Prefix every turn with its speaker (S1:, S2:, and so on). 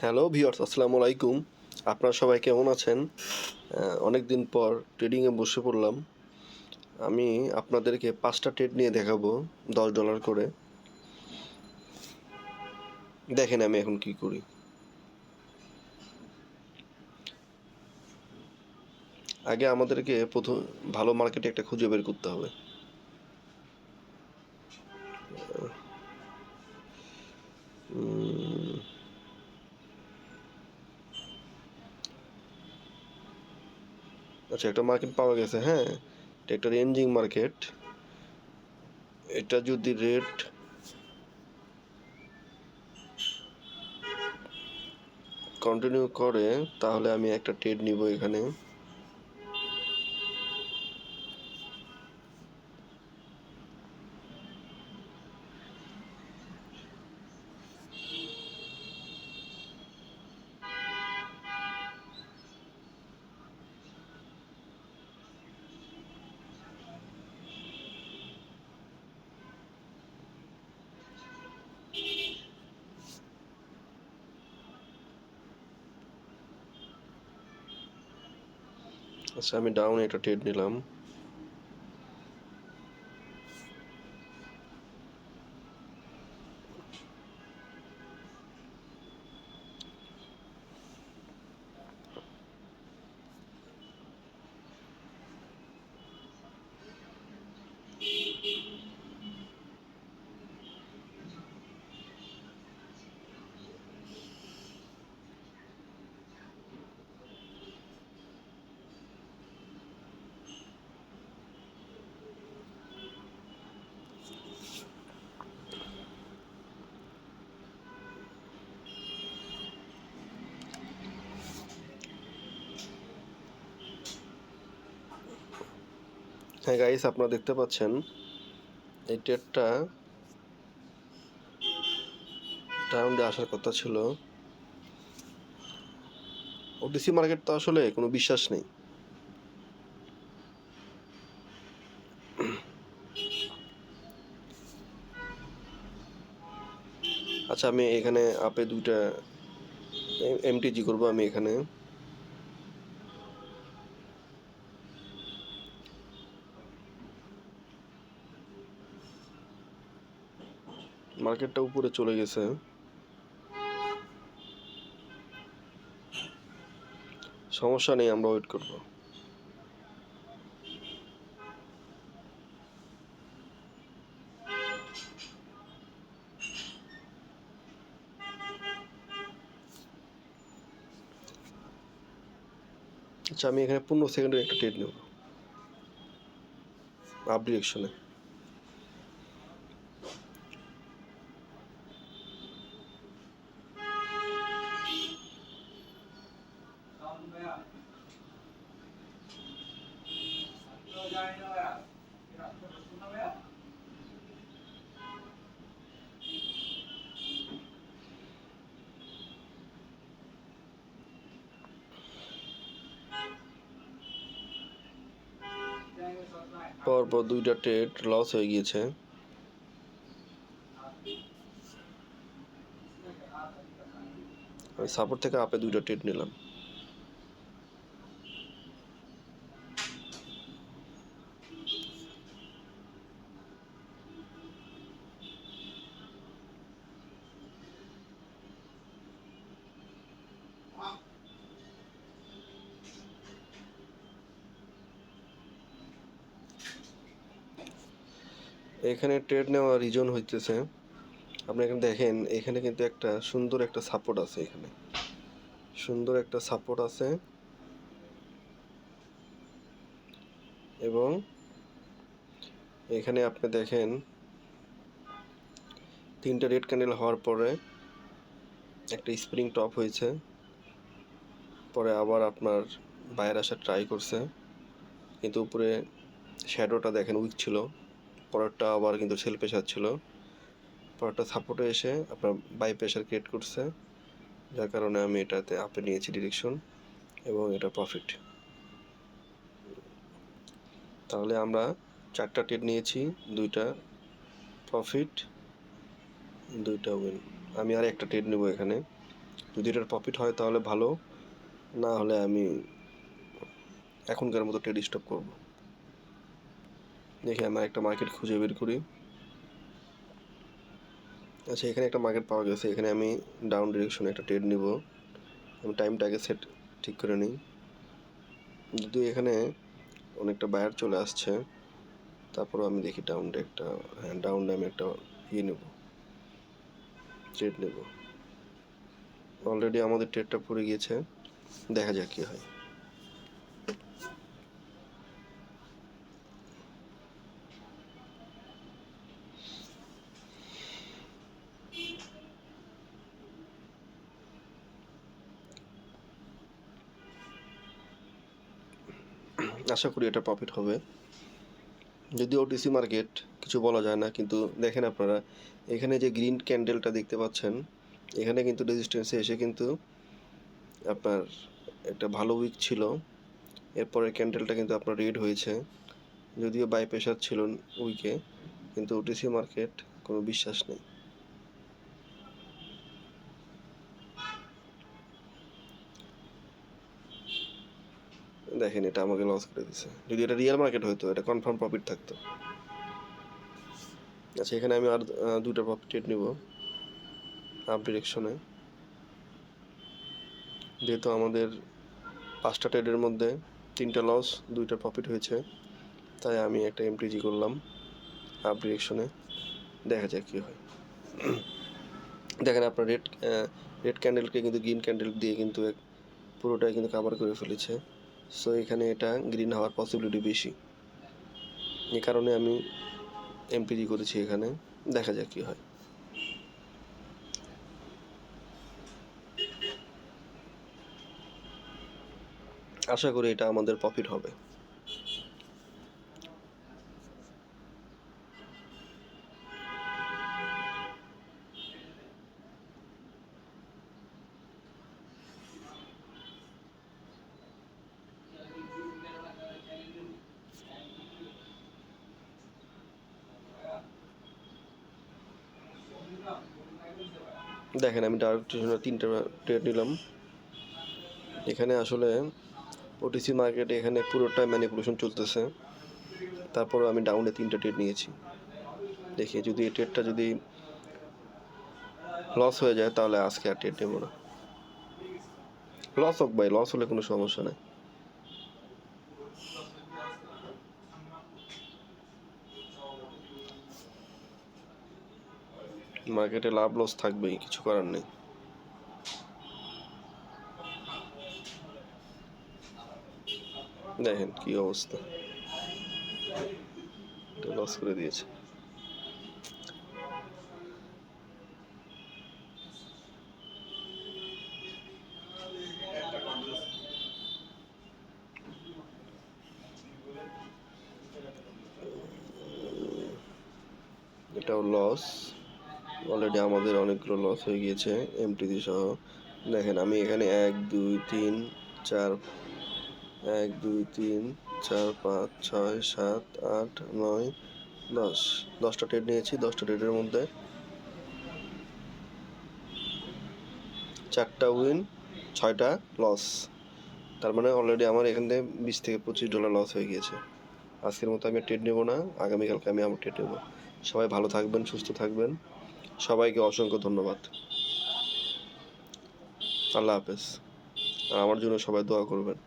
S1: Hello viewers, আসসালামু আলাইকুম। আপনারা সবাই কেমন আছেন? অনেক দিন পর ট্রেডিংয়ে বসে পড়লাম। আমি আপনাদেরকে 5টা ট্রেড নিয়ে দেখাবো $10 করে। দেখেন আমি এখন কি করি। আগে আমাদেরকে প্রথম ভালো মার্কেটে একটা খুঁজে বের করতে হবে। আচ্ছা, একটা মার্কেট পাওয়া গেছে। হ্যাঁ, এটা একটা রেঞ্জিং মার্কেট। এটা যদি রেট কন্টিনিউ করে তাহলে আমি একটা ট্রেড নিব এখানে। আচ্ছা, আমি ডাউনে একটা ট্রেড নিলাম। হ্যাঁ গাইস, আপনারা দেখতে পাচ্ছেন এই ট্রেডটা রাউন্ডে আসার কথা ছিল। ওটিসি মার্কেট তো আসলে কোনো বিশ্বাস নেই। আচ্ছা, আমি এখানে আপে দুইটা এমটিজি করবো আমি এখানে। মার্কেটটা উপরে চলে গেছে। সমস্যা নেই, আমরা ওয়েট করবো। আচ্ছা, আমি এখানে 15 সেকেন্ডের একটা ট্রেড নেব আপ ডিরেকশনে। পরপর দুইটা ট্রেড লস হয়ে গিয়েছে। আমি সাপোর্ট থেকে আপে দুইটা ট্রেড নিলাম। এখানে ট্রেড নেওয়া রিজন হইতেছে, আপনি এখানে দেখেন, এখানে কিন্তু একটা সুন্দর একটা সাপোর্ট আছে। এখানে সুন্দর একটা সাপোর্ট আছে এবং এখানে আপনি দেখেন 3টা রেড ক্যান্ডেল হওয়ার পরে একটা স্প্রিং টপ হয়েছে। পরে আবার আপনার বাইরে আসা ট্রাই করছে, কিন্তু উপরে শ্যাডোটা দেখেন উইক ছিল। পরেরটা আবার কিন্তু সেল প্রেশার ছিল। পরেরটা সাপোর্টে এসে আপনার বাই প্রেশার ক্রিয়েট করছে, যার কারণে আমি এটাতে আপে নিয়েছি ডিরেকশন এবং এটা প্রফিট। তাহলে আমরা 4টা ট্রেড নিয়েছি, 2টা প্রফিট, 2টা উইন। আমি আর একটা ট্রেড নেব এখানে। যদি এটার প্রফিট হয় তাহলে ভালো, না হলে আমি এখনকার মতো ট্রেড স্টপ করব। দেখি আমরা একটা মার্কেট খুঁজে বের করি। আচ্ছা, এখানে একটা মার্কেট পাওয়া গেছে, এখানে আমি ডাউন ডিরেকশনে একটা ট্রেড নিব। আমি টাইমটাকে সেট ঠিক করে নিই। যদিও এখানে অনেকটা বায়ার চলে আসছে, তারপরও আমি দেখি ডাউনটা একটা, হ্যাঁ ডাউনে আমি একটা নেব, ট্রেড নেব। অলরেডি আমাদের ট্রেডটা পড়ে গিয়েছে, দেখা যাক কী হয়। আশা করি এটা প্রফিট হবে। যদিও ওটিসি মার্কেট কিছু বলা যায় না, কিন্তু দেখেন আপনারা এখানে যে গ্রিন ক্যান্ডেলটা দেখতে পাচ্ছেন, এখানে কিন্তু রেজিস্ট্যান্সে এসে কিন্তু আপনার একটা ভালো উইক ছিল, এরপরে ক্যান্ডেলটা কিন্তু আপনার রেড হয়েছে। যদিও বাই প্রেশার ছিল উইকে, কিন্তু ওটিসি মার্কেট কোনো বিশ্বাস নেই। দেখেন এটা আমাকে লস করে দিছে। যদি এটা রিয়েল মার্কেট হতো এটা কনফার্ম প্রফিট থাকতো। আচ্ছা, এখানে আমি আর দুটো প্রফিট ট্রেড নিব আপ ডিরেকশনে। যেহেতু আমাদের 5টা ট্রেডের মধ্যে 3টা লস, 2টা প্রফিট হয়েছে, তাই আমি একটা এমটিজি করলাম আপ ডিরেকশনে। দেখা যাক কী হয়। দেখেন আপনার রেড ক্যান্ডেলকে কিন্তু গ্রিন ক্যান্ডেল দিয়ে কিন্তু পুরোটাই কিন্তু কাভার করে ফেলেছে। সো এখানে এটা গ্রিন হওয়ার পসিবিলিটি বেশি, এই কারণে আমি এমটিজি করেছি এখানে। দেখা যাক কী হয়। আশা করি এটা আমাদের প্রফিট হবে। দেখেন আমি ডাইরেক্ট 3টা ট্রেড নিলাম। এখানে আসলে ওটিসি মার্কেটে এখানে পুরোটাই ম্যানিপুলেশন চলতেছে, তারপরে আমি ডাউনে 3টা ট্রেড নিয়েছি। দেখি যদি এই ট্রেডটা যদি লস হয়ে যায় তাহলে আজকে আর ট্রেড নেব না। লস হোক ভাই, লস হলে কোনো সমস্যা নেই। মার্কেটে লাভ লস থাকবেই, কিছু করার নেই। দেখেন কি অবস্থা, লস করে দিয়েছে। এটাও লস, অলরেডি আমাদের অনেকগুলো লস হয়ে গিয়েছে এমটিজি সহ। দেখেন আমি এখানে 1 2 3 4 1 2 3 4 5 6 7 8 9 10টা ট্রেড নিয়েছি। 10টা ট্রেডের মধ্যে 4টা উইন, 6টা লস। তার মানে অলরেডি আমার এখান থেকে $20 থেকে $25 লস হয়ে গিয়েছে। আজকের মতো আমি ট্রেড নেব না, আগামীকালকে আমি আবার ট্রেড নেব। সবাই ভালো থাকবেন, সুস্থ থাকবেন। সবাইকে অসংখ্য ধন্যবাদ। আল্লাহ হাফেজ। আর আমার জন্য সবাই দোয়া করবেন।